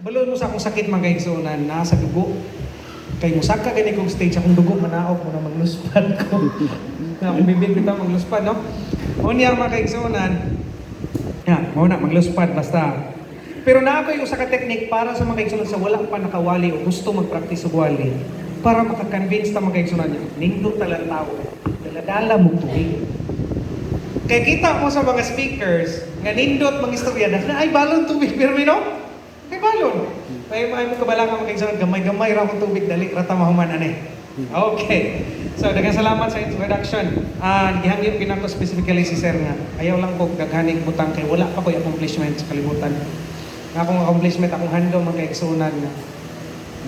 Balon mo sa akong sakit mga kaigsunan, nasa dugo. Kay musaka gani kong stage akong dugo manaog mo na magluspad ko. Na akong bibig bitaw magluspad, no? Unya mga kaigsunan, mo na magluspad basta. Pero na ako yung usa ka technique para sa mga kaigsunan sa wala pa nakawali o gusto mag-practice og wali para maka-convince ta mga kaigsunan niyo. Nindot talang tao. Dala-dala mo tubig. Kaya kita mo sa mga speakers nga nindot mga istorya na ay balon tubig pero no? Kay balon. May mo kabala ka makigsunan gamay-gamay ra akong tubig dali rata mahuman ani. Okay. So daghang salamat sa introduction. Gihangyo pinako specifically si Sir nga ayaw lang ko daghaning butang kay wala pa ko'y accomplishment sa kalibutan. Akong accomplishment akong handom mga kaigsunan nga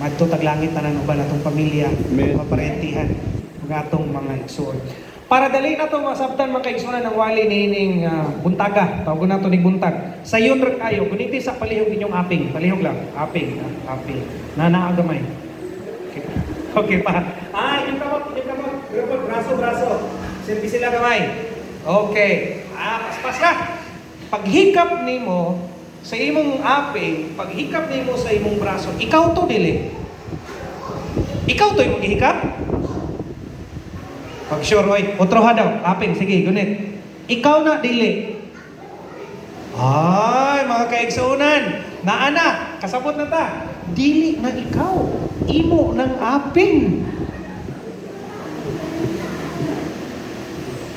madto taglangit tanan uban atong pamilya, maparentihan mga atong mga igsoon. Para dali na to masabtan mga kaigsunan ng wali nining buntaga. Tawag na to ni buntag. Sayon ra kayo kuniti sa palihog inyong aping. Palihog lang. Aping. Nanaagamay. Okay. Okay pa. Yung kamot. Braso. Silbi sila kamay. Okay. Paspas na. Paghikap nimo sa imong aping, paghikap nimo sa imong braso, ikaw to dili. Ikaw to imong gihikap? Pag sure, oy, otro ha daw. Aping, sige, gunit. Ikaw na, dili. Ay, mga kaigsunan. Naana, kasabot na ta. Dili na ikaw. Imo ng aping.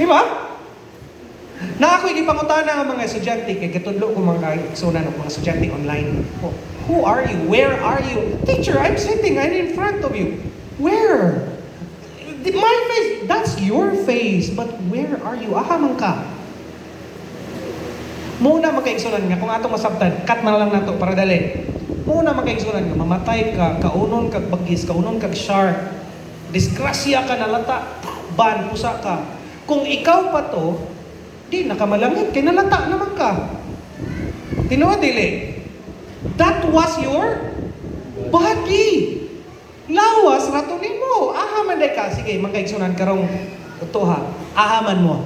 Diba? Na ako'y gipangutana ang mga estudyante, kay katudlo ko mga kaigsunan ng mga estudyante online. Oh, who are you? Where are you? Teacher, I'm sitting right in front of you. Where? My face, that's your face, but where are you? Ahamang ka. Muna makaigsunan nga, kung atong masabtan, cut na lang nato para dali. Muna makaigsunan nga, mamatay ka, kaunon kag bagis, kaunon kag shark, disgrasya ka nalata, ban, pusa ka. Kung ikaw pa to, di nakamalangit, kay nalata naman ka. Tinuod dili. That was your body. Lawas rato nimo. Ahaman day ka. Sige, magkaigsunan karong utuha. Ahaman mo.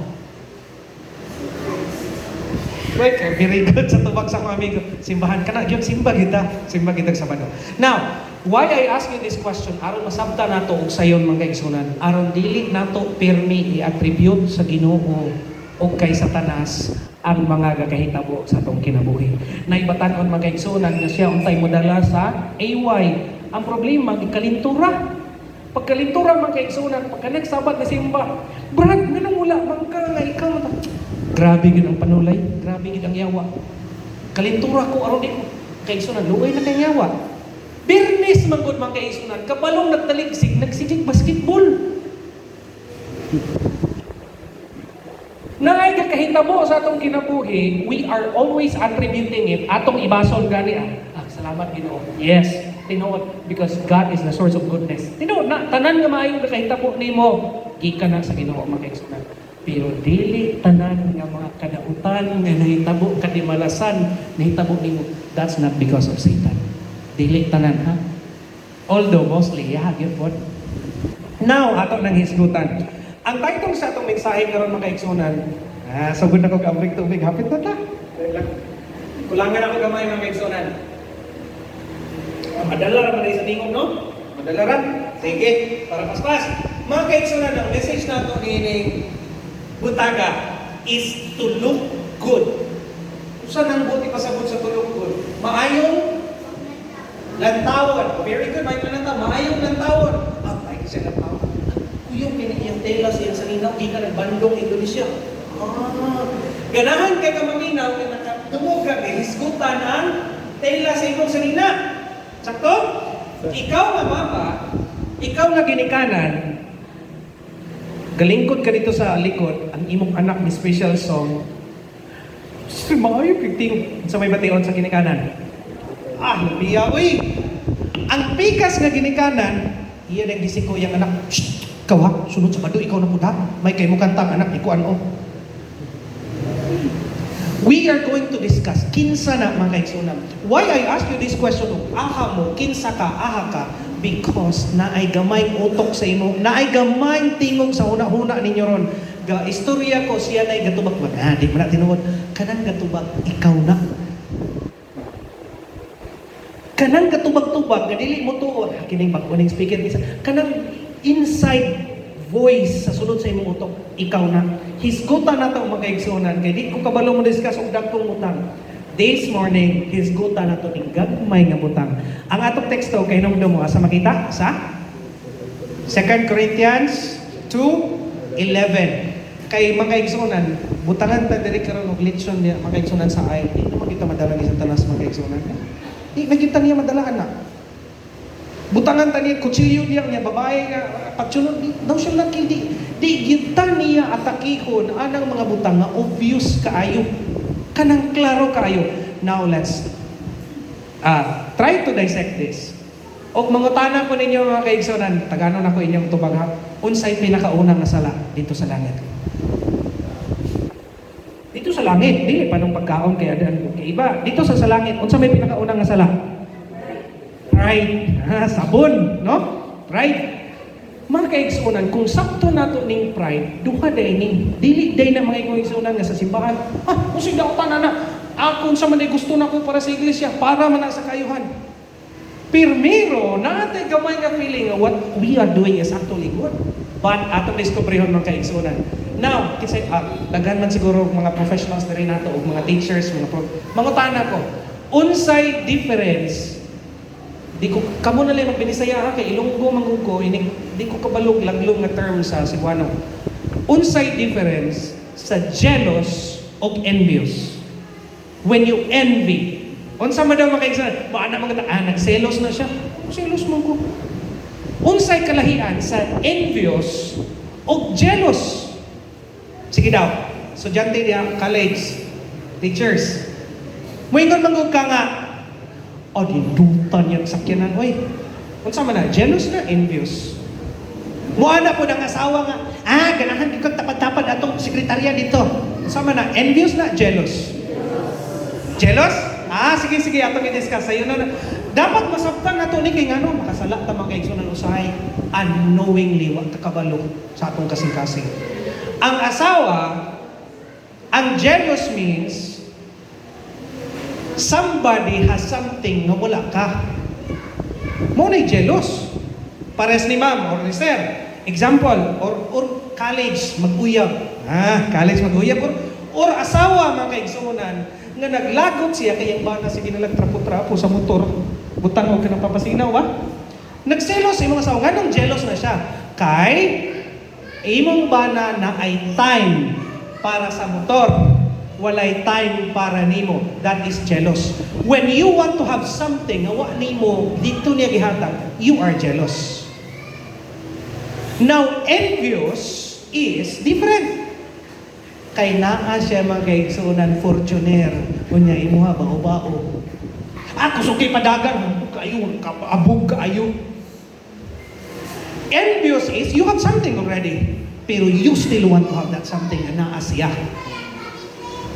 Wait, very good sa tubag sa mga amigo. Simbahan ka na. Yun, simba kita. Simba kita sa Sabado. Now, why I ask you this question? Aron masabta nato og sayon mga kaigsunan. Aron dili nato pirmi i-attribute sa Ginoo o kay Satanas ang mga gakahitabo sa atong kinabuhi. Naibatan-on mga kaigsunan nga siya untay modala sa AY. Ang problema, kalintura. Pagkalintura mga kaigsunan, pagka nagsabat na simba, Brad, ganun wala, mangka nga ikaw. Grabe gid ang panulay, grabe gid ang yawa. Kalintura ko, aron di ko, kaigsunan, luoy na kay yawa. Birnis manggod mga kaigsunan, kabalong nagtaligsig, nagsigig basketball. Naay kakahitabo sa atong kinabuhi, we are always attributing it, atong ibasol gani salamat Ginoo. Yes, tinuod because God is the source of goodness. Tinuod na tanan nga maayong kakahitabo nimo gikan na sa Ginoo mga kaigsunan. Pero dili tanan nga mga kadautan nga nahitabo kadimalasan nahitabo nimo, that's not because of Satan. Dili tanan ha. Although mostly gyud po. Now ato nang hisgutan. Ang title sa atong mensahe karon mga kaigsunan, sugod na ko ka-break tubig hapit na ta. Kulangan ako gamay mga kaigsunan. Madala ra man sa tingog, no? Madala ra. Sige, para paspas. Mga kaigsunan, ang message nato nining butaga is to look good. Usa nang buti pasabot sa to look good. Maayong lantawon. Very good, may planeta. Maayong lantawon. Ay, kasi lantawon. Kuyong piniyang tela siya sa linaw, di ka nagbandong Indonesia. Ganahan ka maminaw na nakatungog ka, hisgutan ang tela sa imong salina. Sakto? Ikaw nga mama, ikaw nga ginikanan, galingkod ka dito sa likod, ang imong anak ni special song, maayo pigting sa may bation sa ginikanan. Lupiya, uy! Ang pikas nga ginikanan, iya nang gisiko yung anak, shh! Ikaw ha, sunod sa bado, ikaw na po may kayo mo kantang anak, ikuan o. We are going to discuss kinsa na mga kaigsunan. Why I ask you this question of aha mo, kinsa ka, aha ka? Because naay gamay utok sa imo, naay gamay tingog sa una-una ninyo ron. Ga istorya ko siya naay gatubak man. Di man tinuod kanang gatubak ikaw na. Kanang katubag-tubag nga dili mo tuo kining bag-uning speaker isa. Kanang inside voice sa sulod sa imong utok, ikaw na. Hisgutan nato ang mga igsunan kay di ko kabalo mo discuss og dagkong utang. This morning, hisgutan nato ning gagmay nga butang. Ang atong teksto kay nung mo asa makita sa 2 Corinthians 2:11. Kay mga igsunan, butangan ta diri karon og lechon niya mga igsunan sa ay. Di naman kita madala ni sa tanas mga igsunan. Di nakita niya madalaan na. Butangan ta niya kutsilyo niya babae nga pagsunod daw siya laki di gyud niya atakihon anang mga butang nga obvious kaayo. Kanang klaro kaayo. Now let's try to dissect this. Og mangutana ko ninyo mga kaigsunan, taganon ako inyong tubag ha. Unsay pinakaunang nga sala dito sa langit? Dito sa langit, dili pa nung pagkaon kay adan kay iba. Dito sa langit, unsa may pinakaunang nga sala? Pride. Sabon, no? Pride. Mga kaigsunan, kung sakto nato ning pride, duha day ning dili day na mga kaigsunan nga sa simbahan. Usig daw tanan na. Akon sa man gusto nako para sa iglesia, para man sa kayuhan. Pirmiro, natin gamay nga feeling what we are doing is actually good. But atong discoverihon mga kaigsunan. Now, kasi daghan man siguro mga professionals na rin nato o mga teachers, mangutana ko, unsay difference, di ko, kamo na lang magbinisaya ha, kay Ilonggo manggugo, di ko kabalog laglong nga term sa Cebuano. Unsay difference sa jealous o envious? When you envy, unsa man daw makaigsunan, maana mga nagselos na siya. Selos mo ko. Unsay kalahian sa envious o jealous? Sige daw. Estudyante niya, college, teachers. Moingon mangug ka nga, didutan yung sakyanan. Oy, unsa man na, jealous na, envious. Muana po ng asawa nga, ganahan ko tapad-tapad atong sekretarya dito. Unsa man na, envious na, jealous. Jealous? Sige, atong i-discuss. Sa'yo na. Dapat masabtan na ito ni kay ngano, makasala ta mga kaigsunan usahay, unknowingly, wag kakabalo sa atong kasing-kasing. Ang asawa, ang jealous means, somebody has something na wala ka. Mo na'y jealous. Pares ni ma'am or ni sir. Example, or college, mag-uyab. College, mag-uyab. Or asawa, mga kaigsunan, nga naglagot siya kay ang bana sige nagtrapo-trapo sa motor butang og kanang papasinaw ba nagselos imong asawa nganong jealous na siya kay imong bana na ay time para sa motor walay time para nimo. That is jealous. When you want to have something nga wa nimo dito niya gihatag, you are jealous. Now envious is different. Kay naa siya mga kaigsunan, fortuner. Kunya, imuha, bao-bao. Kusukay padagan. Abog kaayo. Envious is, you have something already. Pero you still want to have that something na naa siya.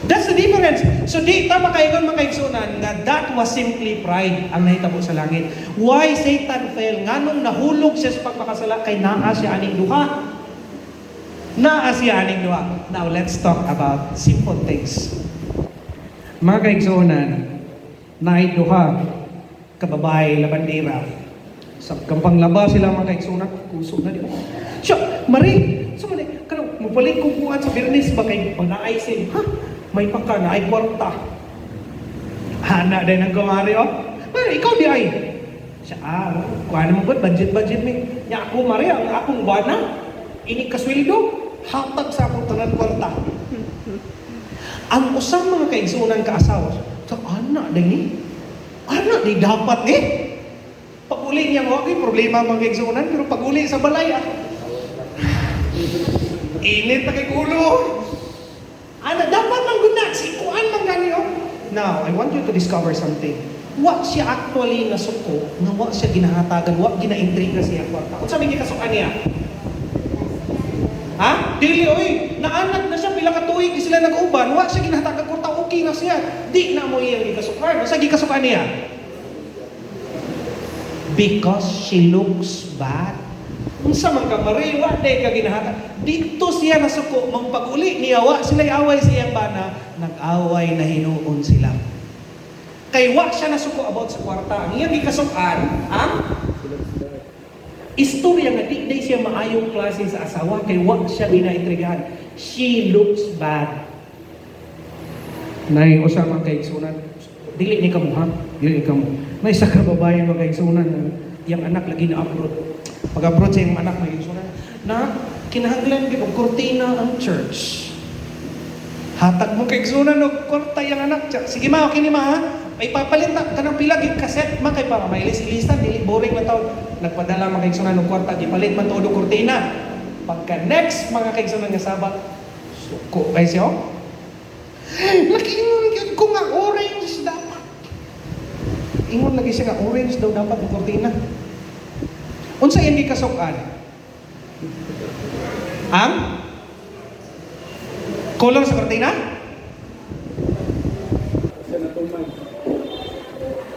That's the difference. So, di tama kayo mga kaigsunan nga that was simply pride ang nahitabo sa langit. Why Satan fell? Nganong nahulog siya sa pagpakasala kay naa siya aning duha. Naasiyaning duwa. Now, let's talk about simple things. Mga kaigsunan, naay duha, kababae, labandera. Sa kampang laba sila mga kaigsunan, kusog na di ba? Siya, Marie, so mali, kanong, mabalik kukuhan sa Bernis ba kayo, pag naaisin, may paka, naay kwarta. Hana din ang kumari, Marie, ikaw di ay. Siya, kuha naman ko, budget mi. Ya ako, Marie, ang akong bana, ini kaswildo, hatag sa akong tanan kwarta. Ang usang mga kaigsunan kaasawa, anak din anak di dapat pag-uli niya mo, problema mga kaigsunan, pero pag-uli sa balay, init na kay ulo. Dapat lang guna, sikuan lang gani. Now, I want you to discover something. Wa siya actually nasuko, nga wa siya ginahatagan, wa ginaintriga siya kwarta. Kung sabi niya kasukan niya, dili, naanak na siya, pila ka tuig, sila nag-uban, wa siya ginahatagan kwarta, okay na siya. Di na mo iyang gikasukan. Sa gikasukan niya? Because she looks bad. Kung sa mga kamari, wa day ka ginahatag. Dito siya nasuko, mang pag-uli niya, wa sila'y away siyang bana, nag-away na hinuon sila. Kay wa siya nasuko about sa kwarta. Ang iyang gikasukan, ang istorya nga di siya maayong klase sa asawa kay wa siya ginaitrigahan. She looks bad. Nay usama kay sunan. Dili ni kamo ha. Dili ni kamo. May isa ka babae mga sunan yang anak lagi na abroad. Pag-abroad sa iyong anak may sunan na kinahanglan gyud og kurtina ang church. Hatag mo kay sunan og kwarta yang anak. Sige ma, okay ni ma ha. May papalit na kanang pila gid cassette man kay para may list-listan dili boring na taw. Nagpadala man kay sunan og kwarta gipalit man todo kurtina. Pagka next mga kay sunan nga sabat suko kay siya. Nakiingon yun ko nga orange dapat. Ingon lagi siya nga orange daw dapat ang kurtina. Unsa yan gikasukan? Ang color sa kurtina?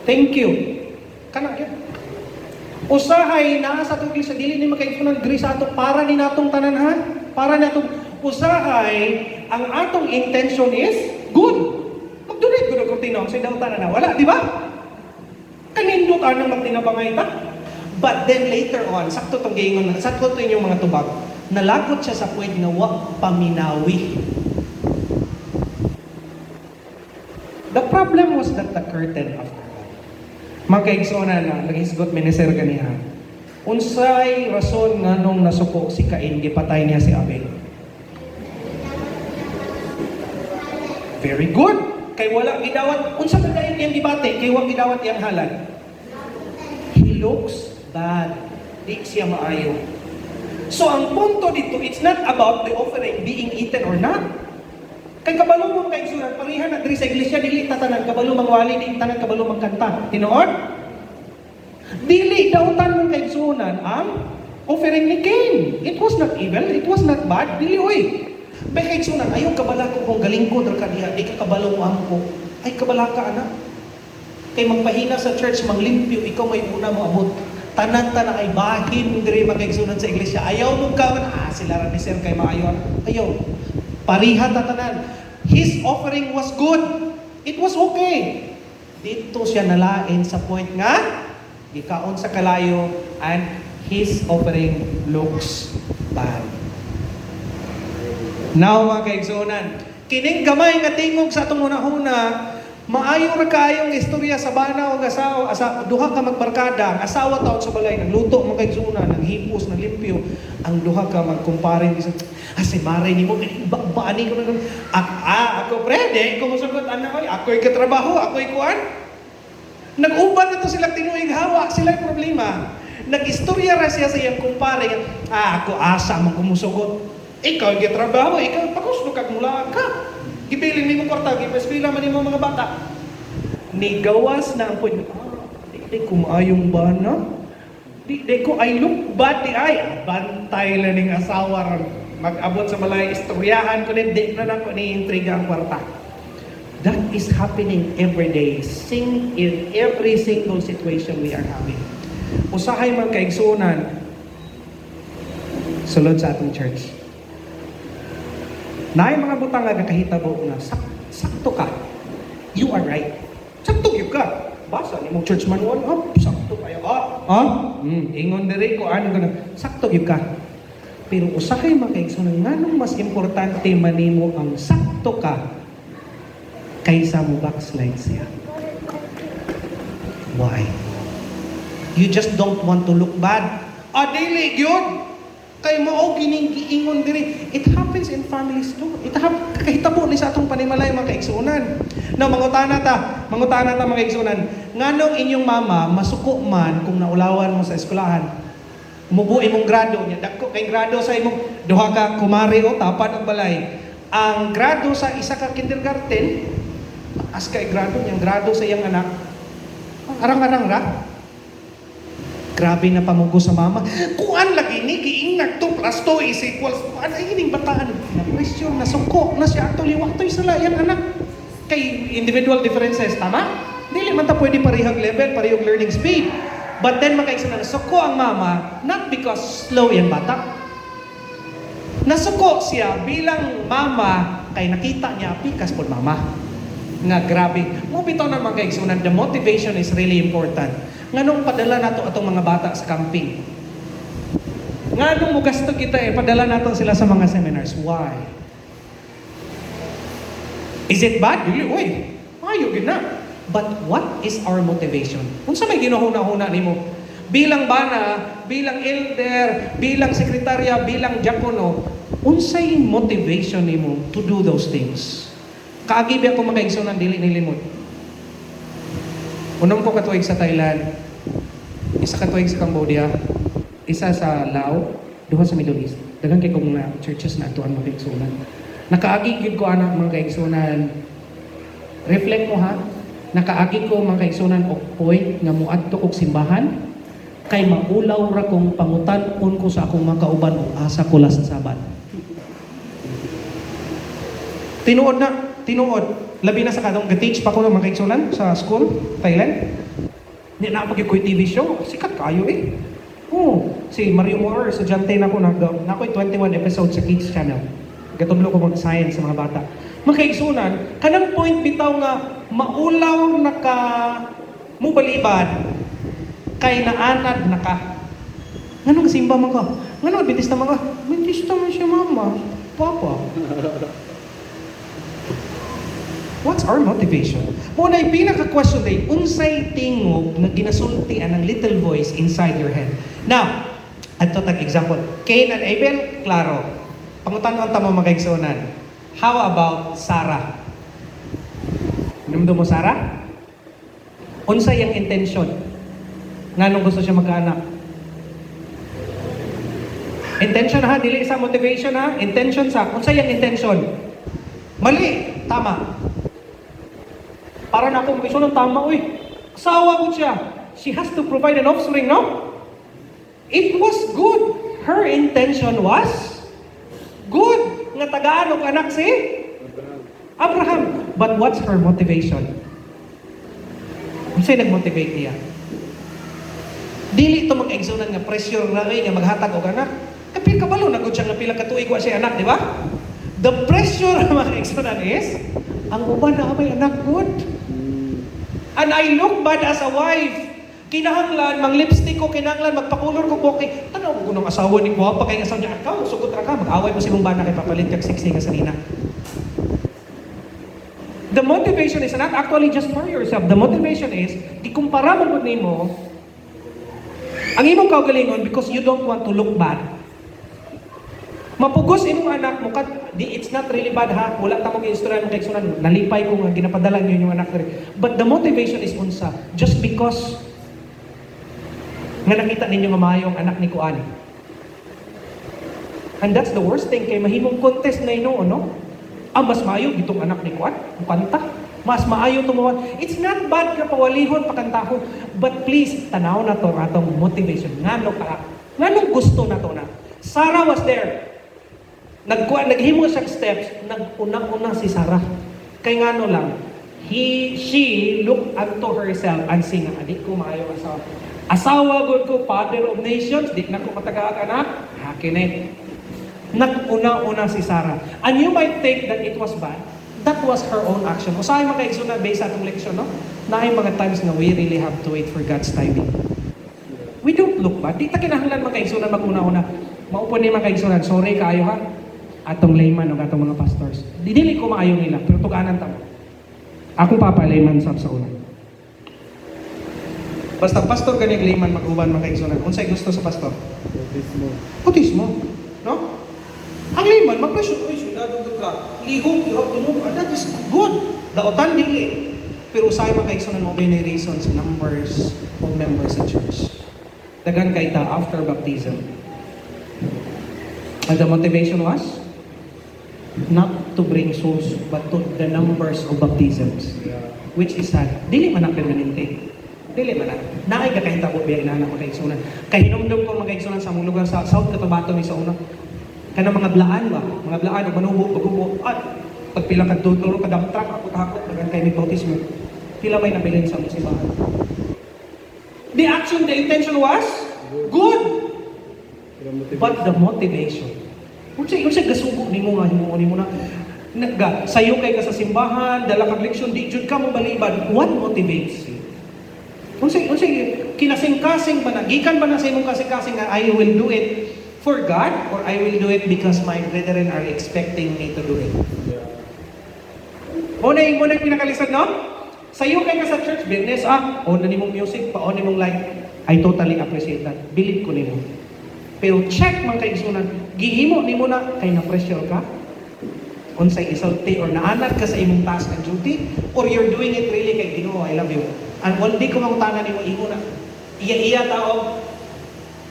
Thank you. Kana gyud. Usahay naa sa tugil sa dili ni makaifunan diri sa ato para ni natong tanan ha. Para natong usahay ang atong intention is good. Magdunay gud og kurtina sa daw tanan na wala, di ba? Kanindot anang magtinabangay ta. But then later on, sakto tong giingon, sakto to inyong mga tubag. Nalagot siya sa puwed nga wa paminawi. The problem was that the curtain after magkaigsoon na naghisgot minister kaniya. Unsay rason nga nung nasuko si Cain gipatay niya si Abel? Very good. Kay wala gidawat unsa ka dayon iyang gibate kay wala gidawat iyang halad. He looks bad. Di siya maayo. So ang punto dito, it's not about the offering being eaten or not. Kay kabalo mo kay sunan, parihan na diri sa iglesia dili tatanan kabalo mangwali di tanan kabalo magkanta. Tinuod? Dili dautan mo kay sunan ang offering ni Cain. It was not evil, it was not bad. Dili oy. Bay kay sunan ayo kabala ko kung galing ko dal kaniya, di ka kabalo mo ko. Ay kabala ka anak. Kay magpahina sa church manglimpyo, ikaw may una mo abot. Tanan-tanan ay bahin diri magkaigsunan sa iglesia. Ayaw mo ka sila ra ni sir kay maayo. Ayaw. Pariha tatanan. His offering was good. It was okay. Dito siya nalain sa point nga gikaon sa kalayo and his offering looks bad. Now mga kaigsunan, kining gamay nga tingog sa atong una-una, maayo ra kaayong istorya sa bana o asawa, duha ka magbarkada, ang asawa taon sa balay, nagluto mga kaigsunan, naghipos, naglimpyo, ang duha ka magkumpare si Maray ni mo, baani ko na ako prede, kung masagot, ako'y katrabaho, ako'y kuan. Nag-uban na to silang tinuing hawa, silang problema. Nag-istorya ra siya sa iyang kumpare, ako asa mong kumusugot. Ikaw yung katrabaho, ikaw pakusno kag mula ka. Gibilin ni mo kwarta, gipaspila man ni mo mga bata. Nigawas na ang point, di ko maayong bana. Di ko ay look bad di ay. Bantay lang ng asawa ron. Mag-abot sa balay, istoryahan ko di na ako ni-intriga ang kwarta. That is happening every day. In every single situation we are having. Usahay man kaigsunan, sulod sa atong church. Naay mga butang nga kahitabo na sakto ka. You are right. Sakto gyud ka. Basa ni mong church manual, sakto kayo. Ingon diri ko ano gana. Sakto gyud ka. Pero usahay makaigsunan nganong mas importante manimo ang sakto ka kaysa mo backslide siya. Why? You just don't want to look bad. Dili gyud. Kay mao gining giingon diri. It happens in families too. Kahitabo ni sa atong panimalay mga kaigsunan. No, mangutana ta mga kaigsunan. Nganong inyong mama masuko man kung naulawan mo sa eskwelahan? Mubo imong grado niya. Dagko kay grado sa imong duha ka kumari o tapad og balay. Ang grado sa isa ka kindergarten, as kay grado niyang grado sa iyang anak. Arang-arang ra. Grabe na pamugo sa mama. Kuan lagi ni giingnak 2 plus 2 is equals kuan ay hining bataan na question na suko na siya actually waktoy sala yang anak kay individual differences tama dili man ta pwede parehag level parehag learning speed but then makaigsa na suko ang mama not because slow yang bata nasuko siya bilang mama kay nakita niya pikas pod mama nga grabe. Mo bitaw na mga kaigsunan, the motivation is really important. Nganong padala nato atong mga bata sa camping? Nganong mo gasto kita padala nato sila sa mga seminars? Why? Is it bad? Dili, uy, ayaw gid na. But what is our motivation? Unsa may ginuhuna-huna nimo? Bilang bana, bilang elder, bilang sekretarya, bilang diakono, unsay motivation nimo to do those things? Kaagi ba ako mga igsunan dili nilimot? Unong ko katuig sa Thailand, isa katuig sa Cambodia, isa sa Laos, duha sa Middle East. Daghang kay kong mga churches na atuan mga igsunan. Nakaagi gid ko anak mga igsunan. Reflect mo ha. Nakaagi ko mga igsunan og point nga muadto kog simbahan kay maulaw ra kong pangutan-on ko sa akong mga kauban ug asa ko last Sabat. Tinuod na, tinuod. Labi na sa kadong ga-teach pa ko ng mga kaigsunan sa school, Thailand. Hindi na ako ko'y TV show. Sikat kayo eh. Oh, si Mario Moore, estudyante na ko na ako'y 21 episodes sa Kids Channel. Gatudlo ko mag-science sa mga bata. Mga kaigsunan, kanang point bitaw nga maulaw na ka mubalibad kay naanad na ka. Nganong simba man ka? Nganong Adventista man ka? Adventista man siya mama, papa. What's our motivation? Muna yung pinaka-question day, unsay tingog na ginasultian ng little voice inside your head. Now, ato tag-example. Cain and Abel, klaro. Pangutan-on tamo mga kaigsunan. How about Sarah? Namdo mo Sarah? Unsay ang intention? Nganong gusto siya magkaanak? Intention ha, dili sa motivation ha. Intention sa, unsay ang intention? Mali, tama. Para na akong ng tama, uy. Asawa ko siya. She has to provide an offspring, no? It was good. Her intention was good. Nga tagaan og anak si Abraham. But what's her motivation? Unsay nag-motivate niya? Dili ito mag-exonan nga pressure na nga maghatag og anak. Kapil kabalo na gud siya nga pila ka tuig wa siya anak, di ba? The pressure mga exonan is ang uban na may anak good. And I look bad as a wife. Kinahanglan, mang-lipstick ko, kinahanglan, magpakulor ko bokeh. Tanaw ko ng asawa ni Guwapa kay asawa niya, ikaw, sugot ra ka, mag-away mo si mong bana kay papalit kag siksi nga salina. The motivation is not actually just for yourself. The motivation is, ikumpara mo gud nimo ang imong kaugalingon because you don't want to look bad. Mapugos imong anak mo it's not really bad ha. Wala ta mo gi-istorya mo kay sunan. Nalipay ko nga ginapadala niyo yung anak diri. But the motivation is unsa? Just because nga nakita ninyo nga maayong anak ni Kuan. And that's the worst thing kay mahimong contest na inoon, no? Mas maayo gitong anak ni Kuan, mukanta. Mas maayo tumawa. It's not bad ka pawalihon, pakantahon. But please, tanaw na to atong motivation. Nganong gusto na to na. Sarah was there. Naghimo siyang steps, nag-unang-una si Sarah. Kay ngano lang, she looked unto herself and sing, adik ko maayo asawa. Asawa gud ko, father of nations, di na ko matagaag anak, hakinit. Nag-una-una si Sarah. And you might think that it was bad. That was her own action. Usahay mga kaigsunan based sa atong leksyon, no? Naay mga times na we really have to wait for God's timing. We don't look bad. Di ta kinahanglan mga kaigsunan mag-una-una. Maupo ni mga kaigsunan, sorry kaayo ha. Atong layman o atong mga pastors. Dili ko maayo nila, pero tuganan ta mo. Akong papa layman sa una. Basta pastor gani layman mag-uban mga kaigsunan. Unsay gusto sa pastor? Autismo. No? Ang layman, mag-pressure, oy, syudado ka. Lihong, ihap, tunog, that is good. Daotan, dili. Pero usahay mga kaigsunan mo, may reasons, numbers of members sa church. Dagan kay ta after baptism. And the motivation was not to bring souls, but to the numbers of baptisms. Which is sad. Dili man ang permanente. Dili man ang. Naay ka kahit ako biya inaanak ko kaigsunan. Kahinumdum ko mga kaigsunan sa mong lugar sa South Cotabato ni sa una. Kana mga blaan ba? Mga blaan, manubo, pagubo. At pagpila ka tuturo, kadang truck, ako, dagan kay may bautismo. Pila may nabilin sa musibahan. The action, the intention was good. But the motivation, unsay gasugo nimo nga himo na Sayo kay ka sa simbahan, dala kag leksyon, di jud ka mo balibad. What motivates you? Unsay kinasing-kasing ba na, gikan ba na sa imong kasing-kasing nga I will do it for God or I will do it because my brethren are expecting me to do it? Muna yung pinakalisod, no? Sayo kay ka sa church business, on na nimong music, on nimong light. I totally appreciate that. Believe ko nimo. Pero check man kay isunan, gihimo nimo na kay na pressure ka? Unsay isulti or naanad ka sa imong task and duty or you're doing it really kay Ginoo, I love you. And one day ko mangutana nimo imo na iya tao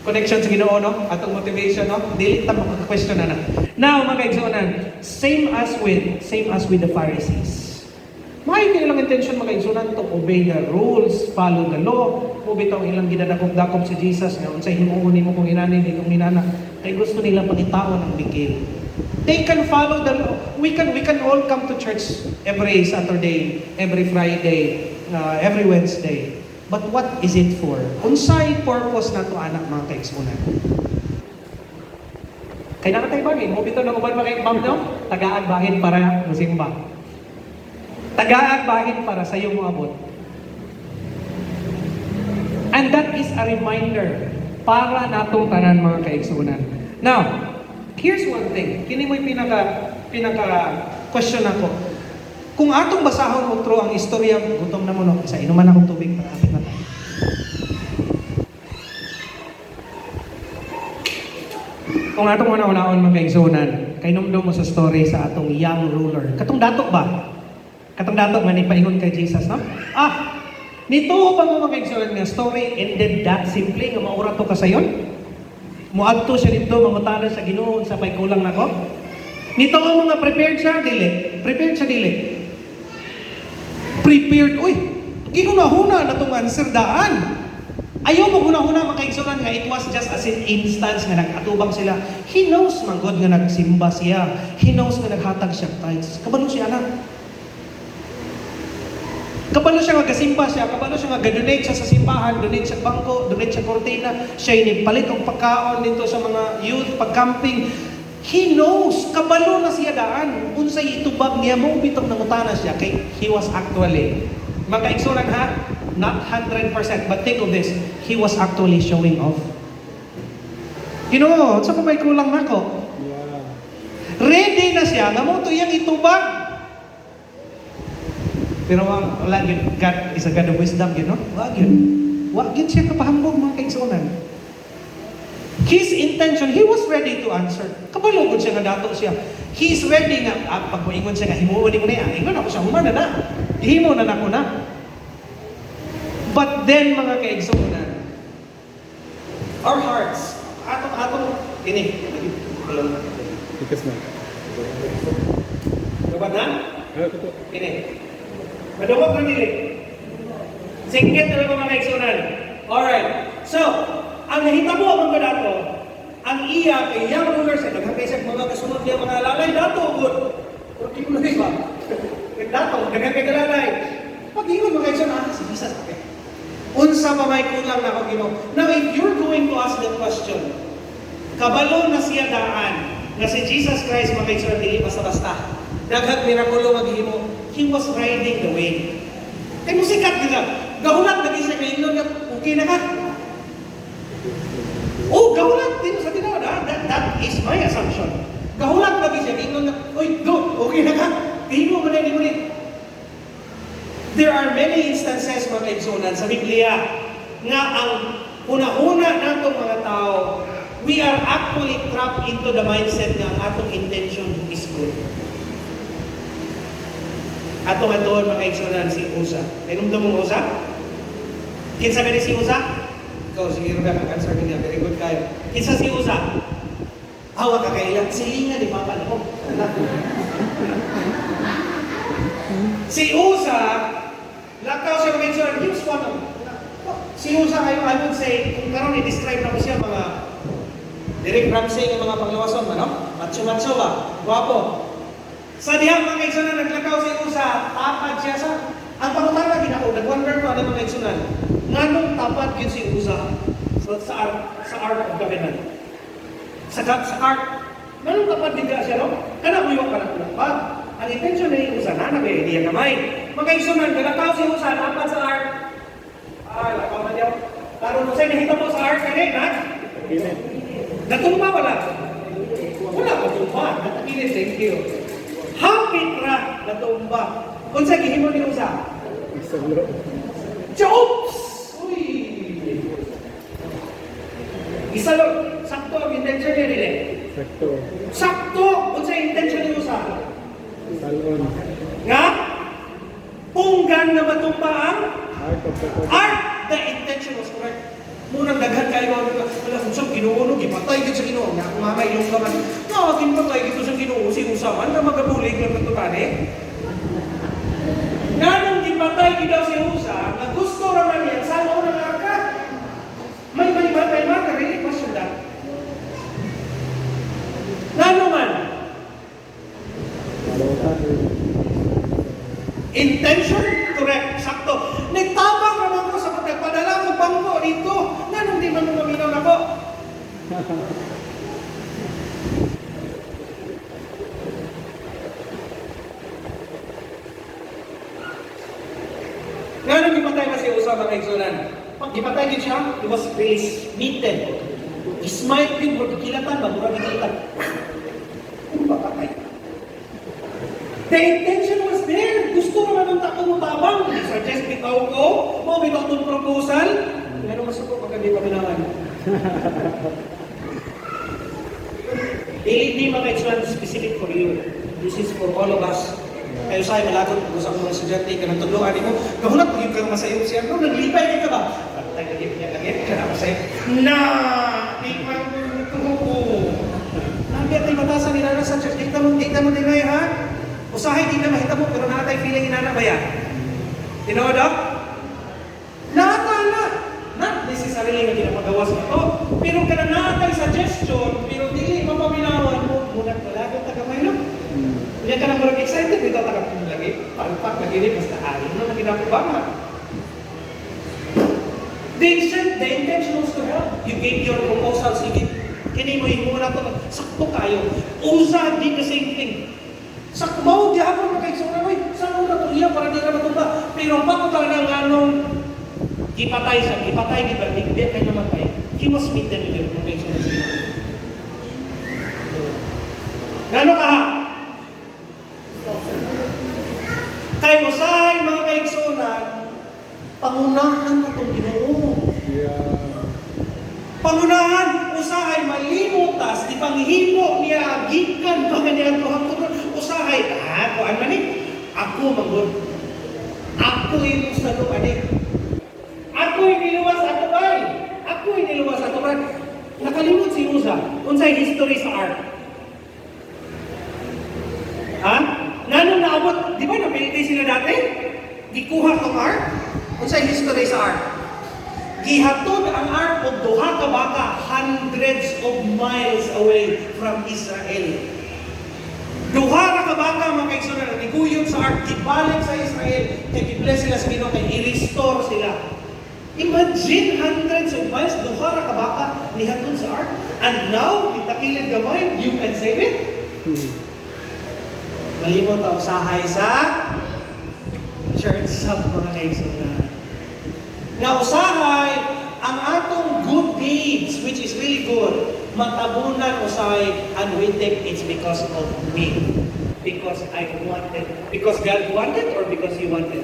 connection sa Ginoo, no? Atong motivation, no? Dili ta maka-question na. Now mga kaigsunan, same as with the Pharisees. May ilang intention mga kaigsunan to obey the rules, follow the law. Mo bitaw ilang gidadakop-dakop si Jesus nga unsay himuon nimo kung inani ditong inana. Kay gusto nila pangitaon ang bigil. They can follow the law. We can all come to church every Saturday, every Friday, every Wednesday. But what is it for? Unsay purpose na to anak mga kaigsunan? Kay nakatay bagay, mo bitaw nang uban ba kay ma'am no? Tagaan bahin para musimba. Tagaan bahin para sa iyong moabot. And that is a reminder para natong tanan mga kaigsunan. Now, here's one thing. Kini mo'y pinaka-question ako. Kung atong basahon mo through ang istorya, gutom na mo no, isa inuman akong tubig para apit na tayo. Kung atong una-unaon mga kaigsunan, kay numdum mo sa story sa atong young ruler. Katong datok ba? Katong datok man ipaingon kay Jesus, no? Nito pa mo mga kaigsunan nga story ended that simply nga maura to kasayon? Muadto siya dito, mangutana sa Ginoo sa pay kulang nako. Nito ang mga prepared siya dili. Prepared, uy, ginunahuna na itong answer daan. Ayaw mo hunahuna mga kaigsunan nga it was just as an instance nga nag-atubang sila. He knows man God nga nagsimba siya. He knows nga naghatag siya tithes. Kabalo siya na. Kabalo siya nga gasimba siya, kabalo siya nga ga-donate siya sa simbahan, donate siya bangko, donate siya kortina, siya inipalit ang pagkaon dito sa mga youth, pag-camping. He knows, kabalo na siya daan. Unsay itubag niya mo, bitong nangutana siya. Kay he was actually, mga kaigsunan ha, not 100%, but think of this, he was actually showing off. Ginoo, sa pa may kulang nako. Ready na siya, nga mo to iyang itubag. Pero wala yun, God is a God of wisdom, you know? Wag yun siya kapahambog mga kaigsunan. His intention, he was ready to answer. Kabalugod siya nga dato siya. He's ready nga, pag moingon siya nga, himuon mo na yan. Ingon ako siya, humana na. Himo na nako na. But then mga kaigsunan, our hearts, atong, ini. Tikas na. Dapat na? Ini. Madawag na nila. Singkit na lang mga kaigsunan. Alright. So, ang nahitabo ang mga dato, ang iya kay young ruler sa naghatay sa mga kasunod niya mga lalay dato good. Porque mo na ba? Dato, naghatay ka lalay. Pag-ingon mga kaigsunan, si Jesus okay. Unsa pa may kulang na ako Ginoo. Now, if you're going to ask the question, kabalo na siya daan na si Jesus Christ mga kaigsunan dili basta-basta. Daghang mirakulo maghimo. He was riding the wave. Kaya musikat nila. Gahulat lagi siya kay Ingon nga, okay na ka? Oh, gahulat din sa tinawad. That is my assumption. Gahulat lagi siya kay Ingon nga, oy, go, okay na ka? Tingin mo na. There are many instances mga kaigsunan sa Biblia nga ang una-una natong mga tao, we are actually trapped into the mindset nga ang atong intention is good. Atong atoon mga kaigsunan si Uza. Inumdum mong Uza? Kinsa gani si Uza? Ikaw, sige rin ka answer niya. Very good kayo. Kinsa si Uza? Hawa ka kailan. Silingan ni Papa ni mo. Si Uza, lakaw siya mga kaigsunan. He was one of si Uza, I would say, kung karoon i-describe na ko siya mga Derek Ramsey ng mga panglawason, ano? Macho-macho ba? Guwapo. Sa dihang mga kaigsunan, naglakaw si Uza, tapad siya sa... Ang pangutan na ginako, nag-wonder pa ng mga kaigsunan, nganong tapad yun si Uza sa Ark of Covenant? Sa Ark, nganong tapad din siya, no? Kana mo yung kanang lapad. ang intention na yung usa na may idea gamay. Magkaigsunan, galakaw si usa, dapat sa art. Lakaw na diyo. Karon mo sa nahita mo sa art kani, na? Pilit. Natumba wala. Wala ko tumba. Natakilin, thank you. Hapit ra natumba. Unsa gihimo ni usa? Isang lo. Jokes! Uy! Isa lang, sakto ang intention niya nila. Sakto. Sakto! Kung sa intention niya usa. Salon. Nga? Punggan na matumba ang Art of the art! The intention was correct. Munang daghan kayo wala kung saan ginuuno, gipatay gid sa Ginoo. Nga kung mamay yung kaman. No, ginpatay gid sa Ginoo si usaman na magabulig lang ng tutani. Ganong gipatay gid daw si Usa, na gusto raman niya sa ano ng arka. May really question that. Ngano man? Intention? Correct. Sakto. Nagtabang naman ko sa pagpadala ng bangko dito. Ngano di man maminaw na ko? Ngano gipatay ba si Usa mga igsunan? Pag gipatay din siya, he was really smitten. Ismite din, kilatan ba? Mura gikitan. Ano ba patay? The intention was there. Gusto naman ng tato mo tabang. Suggest bitaw ko. Mo bitaw itong proposal. Ngano masuko pag hindi paminawan. Hindi mga igsunan specific for you. This is for all of us. Kayo sa'yo malagot, kung mga estudyante ka ng tudloan mo, kahulap pag yung kang masayong siya, no, naglipay ka ba? Patay ka din niya langit, ka na masayong, na! Di man ito ko. Nabi at batasan nila na sa church, dita mo din ay ha? Usahay di na mahita mo, pero nakatay feeling inana ba yan? Tinood ako? Nakatala! Not necessarily na ginapagawas na to, pero ka na nakatay suggestion, pero di mapaminawan mo, munang malagot tagamay no? Hindi ka na marang excited, dito takapin lagi. Palpak lagi rin, basta alin na ginapabama. The intention was to help. You gave your proposals, kini mo yung muna ito, sakto kayo. Usa, di the same thing. Sakto, mao, di ako makaigsunan, saan mo na ito iya para di na matumba. Pero pa ko talaga anong ipatay siya, ipatay di ba, hindi kayo naman kayo. He was smitten with your proposals. Gano'n ka ha? Kay usahay mga kaigsunan, pangunahan na itong Ginoo. Yeah. Pangunahan, usahay malimutas, di panghimo niya, gikan pa niya tuhang tutulong. Usahay, kuan man ako magod. Ako yung sa lupa Ako yung niluwas ato bay. Ako yung niluwas ato bay. Nakalimot si Usa, unsay history sa art. Ha? Nanong naabot, di ba napilitay sila dati? Gikuha tong art? Unsay history sa art? Gihatod ang art og duha ka baka hundreds of miles away from Israel. Duha ra ka baka mga kaigsunan, niguyon sa art, gibalik sa Israel, kay gibless sila sa Ginoo, kay i-restore sila. Imagine hundreds of miles, duha ra ka baka nihatod sa art, and now, itakilid gamay, you can save it? Malimot ang usahay sa church sa mga kaigsunan. Nga usahay, ang atong good deeds, which is really good, matabunan usahay, and we think it's because of me. Because I wanted. Because God wanted or because He wanted?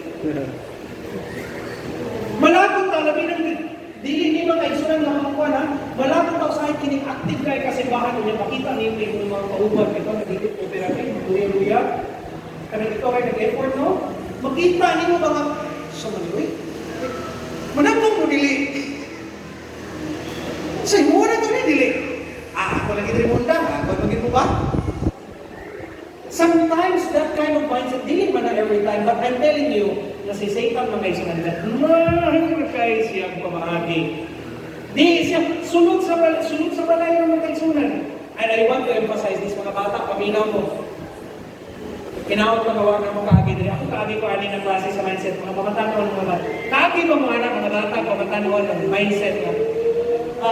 Malapot ta, labi ng dili ni mga kaigsunan na mga kuwan ha, malapot ta usahay kining active kay kasimbahan niya, makita niyo yung mga kauban, ito, nagigit po therapy, luya-luya, kanang ito kayo nag-effort, no? Makita niyo mga, sa maniway, manatong mo dili. Say, mo na ito ni dili. Ako lagi rin munda, ako magiging mo ba? Sometimes that kind of mindset, dili man na every time, but I'm telling you, na si Satan mga kaigsunan na, mahal kayo siyang pamahagi. Di siya, sunod sa balay ng mga kaigsunan. And I want to emphasize this, mga bata, paminaw mo. Kinawag na gawa ng mga kaagi diri. Ako kaagi ko ani ng klase sa mindset, mga pamatanaw ng mga bata. Kaagi ko mga anak, mga bata, pamatanaw ng mindset na,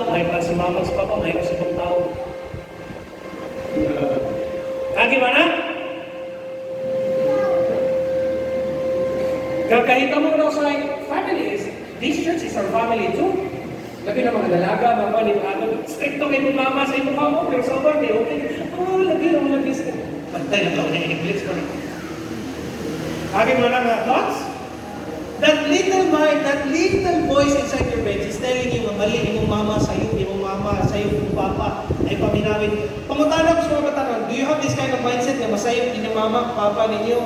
may pasimamas pa po, may kasibang tao. Kaagi ba na? Kakahita mo daw sa families. This church is our family too. Labi na mga dalaga, mga paliwanag. Stricto kay mama sa imo mo, pero sa birthday, okay. Oh, lagi lang lagi sa. Pantay na tao na English ko na. Aking mga nga thoughts? That little mind, that little voice inside your brain is telling you, mali, imong mama sa'yo, imong papa, ay paminawin. Pangutanan ko sa mga batanon, do you have this kind of mindset na masayop inyong mama, papa ninyo?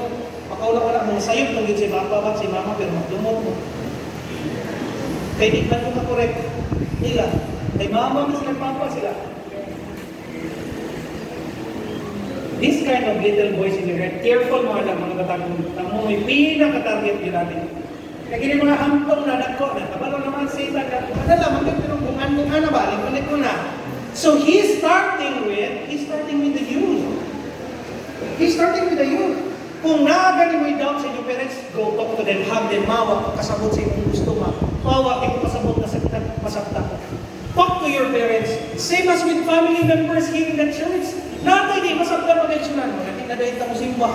Makaula-ula mong sayop ng si papa ba, si mama, pero magdumot mo. Kaya di man mo ka-correct nila. Kay mama mo sila, papa sila. This kind of little voice in your head, careful mga katagong, mo may pinaka-target nila natin. Kaya gini mga hampong na nagko na, kabalo naman Satan na, madala, magkakilungan na ba, limulit mo na. So he's starting with the youth. He's starting with the youth. Kung naagani mo yung doubt sa inyong parents, go talk to them, hug them, mawa, kasabot sa inyong gusto ma. Mawa, ikaw pasabot na masakta. Talk to your parents. Same as with family members here in the church. Natay di, masakta mag-aksyonan mo. Natin na dahil mo simba.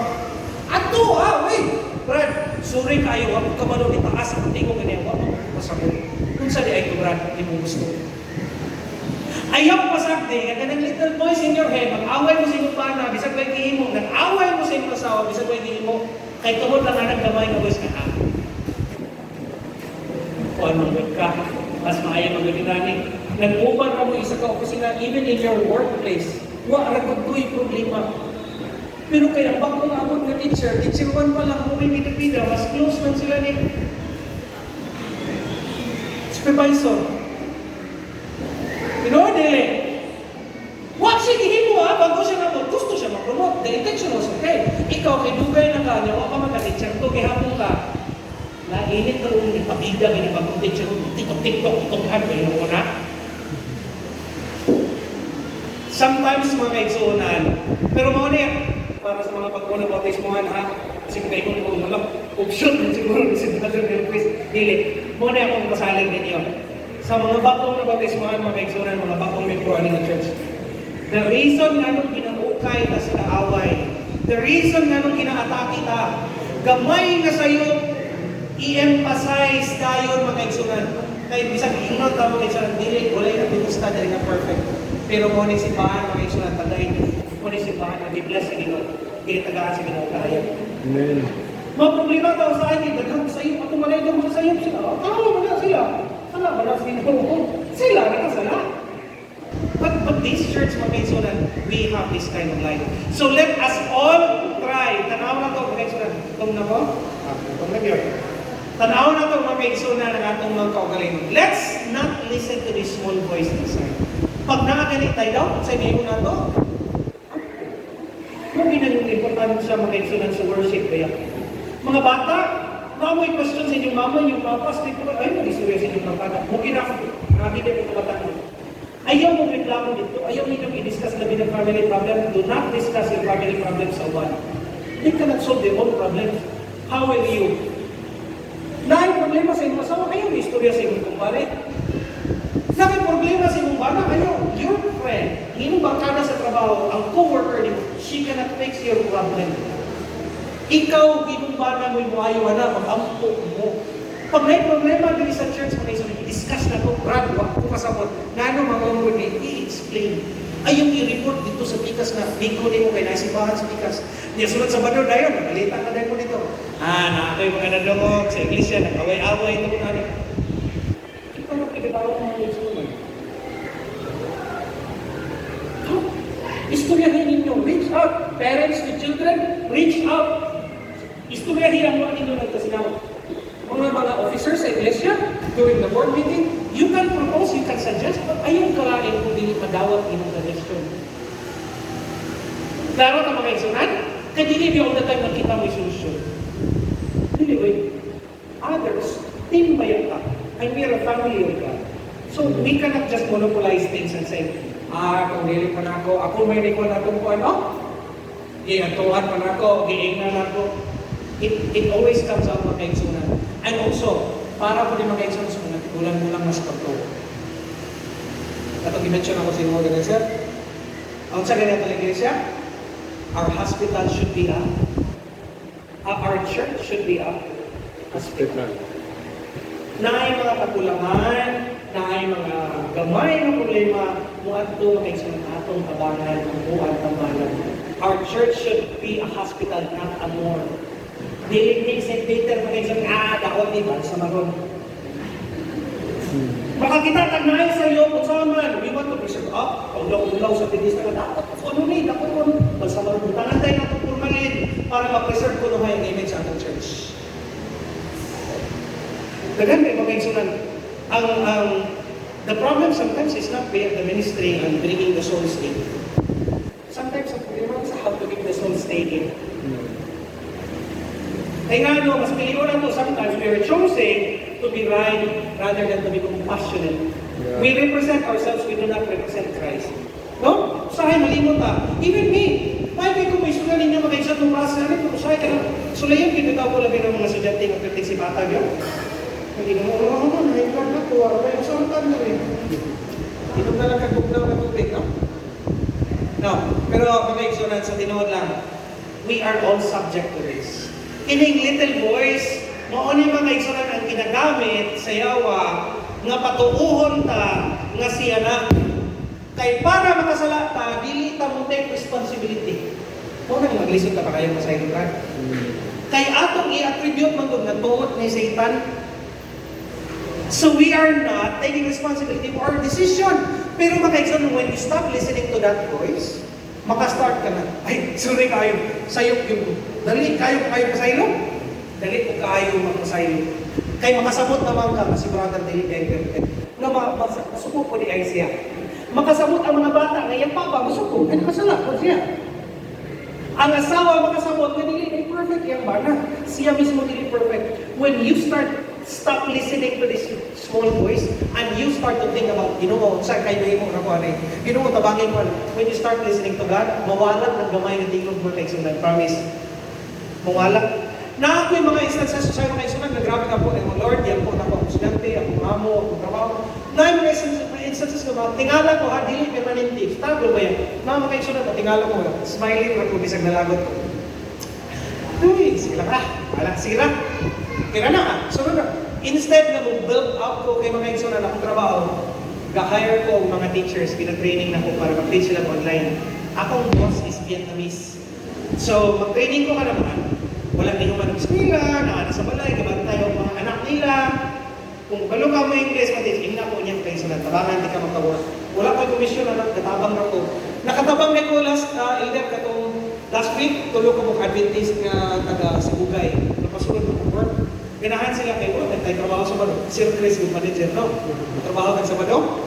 Ato, wait! Brad, sorry kayo, wag ka malo itaas ang tingog ganyan, wag mo pasabot. Kung saan ay ito, Brad, hindi mo gusto. Ayaw pasakti, ang ganang little voice in your head, mag-away mo sa inyong pana, bisag may mo, nag-away mo sa inyong asawa, bisag may mo, kay tumod lang nga nagdamay ka voice ka ha. O anong ka, mas maayaw magalinani. Nag-uban ka mo isa ka opisina, even in your workplace, aragot ko yung problema. Pero kaya bang kung abot na teacher 1 pa lang, kung may bida-bida, mas close man sila ni supervisor. Pinodele. Wag siya gihimo bago siya na gusto siya mag-promote. The intention was okay. Ikaw, kay dugay na ka, wag ka magka-teacher to, gihapon ka. Nainit na rin yung pabida, ganyan bagong teacher, tiktok, kayo mo na. Sometimes mga kaigsunan, pero mga niya, para sa mga pagkuna bautismuhan ha, kasi kung kayo kung malak, option siguro ni Senador Del Chris, dili, muna akong pasaling ninyo. Sa mga bakong na bautismuhan, mga kaigsunan, mga bakong may puruan ng church. The reason nga nung ginaukay na sila away, the reason nga nung ginaatake ta, gamay nga sa'yo, i-emphasize tayo mga kaigsunan. Kaya bisag ingon ta mga kaigsunan, dili, walay na pinusta, dili na perfect. Pero mo ni simbahan mga kaigsunan, tagay mo ni simbahan na di-bless sa Ginoo. Ginitagaan sa Ginoo kaya. Amen. Mga problema daw sa akin, daghang sayop, ako malay daw mga sayop sila. Tama mo na sila. Sala ba na Ginoo? Sila nakasala. But this church, mga kaigsunan, we have this kind of life. So let us all try. Tanaw na to, mga kaigsunan. Itong na ko? Itong na yun. Tanaw na to, mga kaigsunan, ng atong mga kaugalingon. Let's not listen to this small voice inside. Pag nakaganitay daw, sa inyo na to, kung ginanong important siya mga kaigsunan sa worship kaya. Mga bata, may question sa inyong mama, yung papa, ay mag-istorya sa inyong bata. Mungkin ako, nakakita ko ito bata. Ayaw mong reklamo dito, ayaw ninyong i-discuss labi ng family problem. Do not discuss your family problem sa one. They cannot solve their own problems. How will you? Dahil problema sa inyong asawa, ayaw may istorya sa inyong kumpare. Dahil problema sa inyong bana, ayaw, your friend, inyong bangkada sa trabaho, ang co-worker niyo, she cannot fix your problem. Ikaw, inyong bana mo yung ayaw na, mag-ampo mo. Pag may problema din sa church, i-discuss na ito, Brad, wag ko kasabot, na ano mga umod niya, i-explain. Ayaw i-report dito sa pikas na, biko din mo kayo, naisibahan sa pikas. Niya, sunod sa bador na yun, nakalita ka dahil mo dito. Nakatoy mga nadungog sa iglesia, nag-away-away ito ko na. Ito na pinagawag mga igsunan. Istoryahin ninyo, reach out. Parents to children, reach out. Istoryahin ang mga ninyo nagkasinawa. Mga officers sa iglesia, during the board meeting, you can propose, you can suggest, but ayaw kalain kung hindi madawat inong suggestion. Klaro na mga igsunan? Kaya hindi all the time nakita mo yung solusyon. Anyway, others, team ba yung ka? I'm here a family of God. So we cannot just monopolize things and say, kung nili pa na ako may rekod na itong kuwan, iantuhan pa na ako, giingnan na ako. It always comes out mga kaigsunan. And also, para po din mga kaigsunan sa mga tigulan mo lang mas pagtuwa. Ito gimension ako sa inyo mga ganyan, sir. Ang sa ganyan talaga siya, our hospital should be up. Our church should be up. Hospital. Naay mga kakulangan, naay mga gamay na problema, muadto kay sa atong tabangan ang buwan tambalan. Our church should be a hospital, not a morgue. Dili ni St. Peter maging daot ni ba sa maron. Makakita tagnay sa iyo kung saan man, we want to preserve up, ulaw sa tinis na dapat ko ano ni, dapat ko ano, basta marubutangan tayo natin purmalin para ma-preserve ko yung image sa atong church. Dagan kay mga igsunan, the problem sometimes is not the ministry and bringing the soul state. Sometimes ang problema sa how to give the soul state in. Kaya nga no, mas piliwan na to, sometimes we are choosing to be right rather than to be compassionate. Yeah. We represent ourselves, we do not represent Christ. No? Usahay, malimot even me, may kung may sulan ninyo makaisa itong klase na rin, kung usahay ka na, sulayan, pinitaw ko labi ng mga estudyante ng kritik si Batag yun. Hindi naman, nahiglan na to, may usahan na rin. Inom na lang kagugnaw na tubig, no? No, pero mga igsunan sa tinood lang, we are all subject to this. Kining little voice, mauni mga igsunan ang ginagamit sa yawa nga patuuhon ta nga siya na kay para makasala ta dili ta mo take responsibility. Mo nang maglisod ta pa kayo sa ilo kan. Kay atong i-attribute man gud nga tuot ni Satan. So we are not taking responsibility for our decision. Pero makaigsoon when you stop listening to that voice, maka-start ka na. Ay, sorry kayo. Sayop yung dali kayo pasaylo. Dali ko kayo magpasaylo. Kay makasabot naman ka, kasi brother dili kayo. Na masuko po di ay siya. Makasabot ang mga bata, ngayon papa, masuko. Ay, nakasala po siya. Ang asawa makasabot, na dili ay perfect yung bana. Siya mismo dili perfect. When you stop listening to this small voice and you start to think about, sa kayo mo na ko ano tabangin mo, when you start listening to God, mawala ng gamay na tingog mo kay sunan, promise. Mawala. Na ako yung mga instances sa mga isunan, nagrabe ka po, Lord, yan po na po, estudyante, akong amo, akong trabaho. Na yung mga instances ko, tingala ko ha, dili permanente, tago ba yan? Na mga isunan, tingala ko, smiling, ako bisag nalagot ko. Uy, sige lang wala, sige lang. Kaya na sunod na. Instead na build up ko kay mga igsunan akong trabaho, ga-hire ko ang mga teachers, pinatraining na ko para mag-teach sila online. Akong boss is Vietnamese. So, mag-training ko ka naman. Walang inuman ng eskwela, naana sa balay, gabaran tayo ang mga anak nila. Kung balo ka mo English, matin, na po niyang kayo sunan, tabangan, di ka magka-work. Wala ko yung komisyon, katabang na ko. Nakatabang na ko elder last week, tulog ko mong Adventist nga taga Sibugay. Napasunod ko work. Ganahan sila kayo, tayo trabaho sa Bado. Sir Chris, yung manager, no? Trabaho ka sa Bado.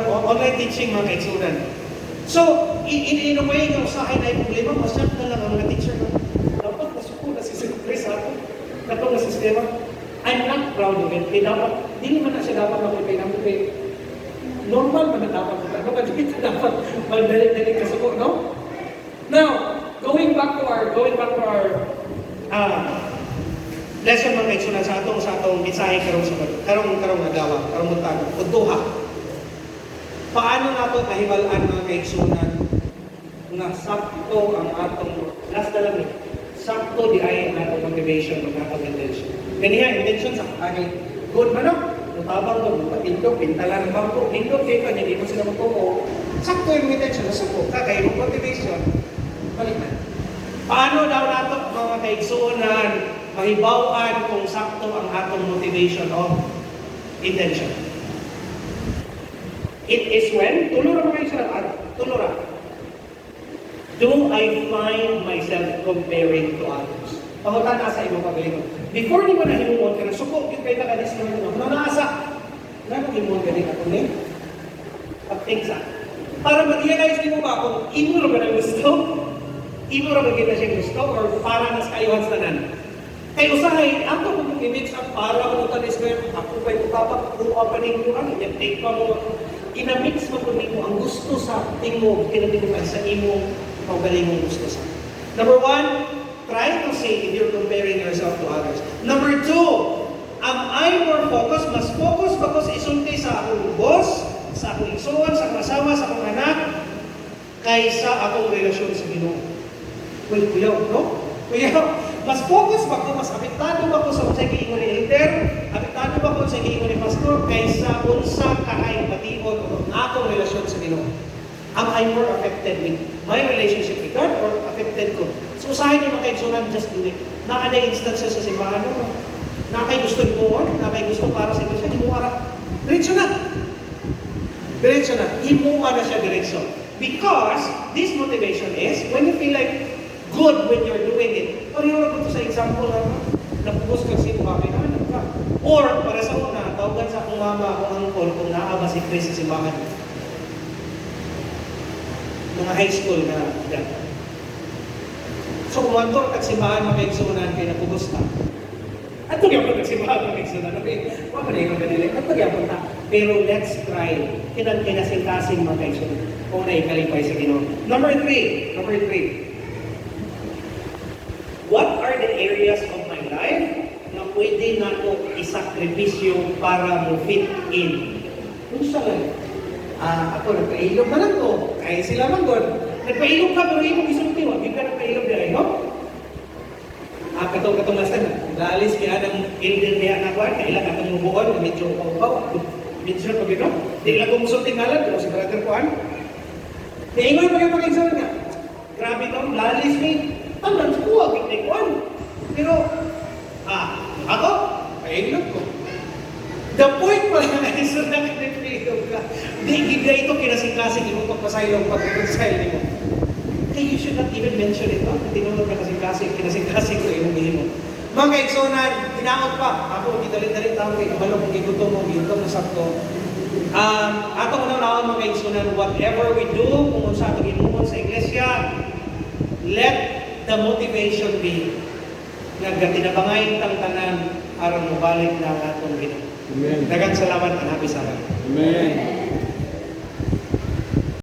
Online teaching, mga kaigsunan. So, in a way, yung usahay na yung problema, masyad na lang ang mga teacher. Dapat nasuko na si Sir Chris ato. Katong na sistema. I'm not proud of it. Hindi man na siya dapat mag-pay namin kay normal man na dapat. Ano ba dito dapat magdalik-dalik kasuko, no? Now, going back to our lesson mga kaigsunan sa atong mensahe karong nagawa, karong muntag, udduha. Paano nato mahibalaan mga kaigsunan na sakto ang atong last na lang sakto di ay ang atong motivation ng atong intention. Kaniya intention sa aking good man tabang ko patindog pintalan ng bangko pindog kay kanya di mo sila magtuo. Sakto yung intention sakto ka kay motivation. Balik na. Paano daw nato mga kaigsunan mahibaw-an kung sakto ang atong motivation of intention? It is when, tulura mga kaigsunan, tulura. Do I find myself comparing to others? Pangutan asa imong pagalingon. Before ni mo na himuon ka na suko yung kayo nakadis naman mo. Nanaasa. Nano himuon ka din ako ni? Pag-think sa. Para mag-realize mo ba kung imo ra ba na gusto? Imo ra ba kita siya gusto? Or para nas kayuhan sa tanan? Kay usahay, ato kung i-mix up para mo tanis ko ako pa yung papakuha pa ninyo ano, take pa mo. Ina-mix mo kung mo ang gusto sa ting mo, kinabinukan sa imo magaling mong gusto sa. Number one, try to say if you're comparing yourself to others. Number two, am I more focused? Mas focus ba ko sa isulti sa akong boss, sa akong igsoon, sa akong asawa, sa akong anak, kaysa akong relasyon sa Ginoo? Well, kuyaw, no? Kuyaw, mas focus ba ko, mas apektado ba ko sa unsay giingon ni elder, apektado ba ko sa giingon ni pastor kaysa unsa kaay bation o akong relasyon sa Ginoo? Am I more affected with my relationship with God or affected ko? So usahin niyo makaigsunan, just do it. Na anay instances sa simbahan mo, na kay gusto imuon, na kay gusto para sa iglesia, imuha ra. Diretso na. Diretso na. Imuha na siya diretso. Because this motivation is, when you feel like good when you're doing it, pareho na ko sa example na napugos ka si Mami na anak ka. Or, para sa una, tawagan sa akong mama, akong uncle, kung naaba si Chris sa simbahan. Mga high school na yan. So, kung mantor kag simbahan makaigsunan kay napugos ta. At kung yapon kag simbahan makaigsunan, okay, wala na yung kanila. At kung yapon ta. Pero let's try. Kinasing-kasing makaigsunan. Kung naikalipay sa Ginoo. Number three. What are the areas of my life na pwede na ko isakripisyo para mo fit in? Kung siya lang, ako nagpailog na lang ko, kaya sila man doon. Nagpailog ka, pero yung isulti, wag yung ka nagpailog na rin, no? Katong last time, naalis kaya ng elder niya na kwan, kailan katong mubuon, medyo upaw, medyo pag ito, di lang kong musulti ngalan, pero si brother kwan. Di ingoy pa yung pag-exam nga. Grabe to, lalis ni, tangan sa kuwag, hindi kwan. Pero, ako, pailog ko. The point pa lang ay so nakakipilog ka. Di, gida ito kinasing-kasing inutok pa sa ilong pag-reconcile mo. Okay, you should not even mention it. Tinunod ka kinasing-kasing ko ilong mo. Mga kaigsunan, tinaot pa. Ako, dito-dito tao kayo. Kabalo kung gigutom mo, gigutom na sakto. Ato ko na naon mga kaigsunan, whatever we do, kung sa ato ginuon sa iglesia, let the motivation be nagkatinabangay tang tanan aron mobalik na atong Ginoo. Amen. Daghang salamat ang happy Sabbath. Amen.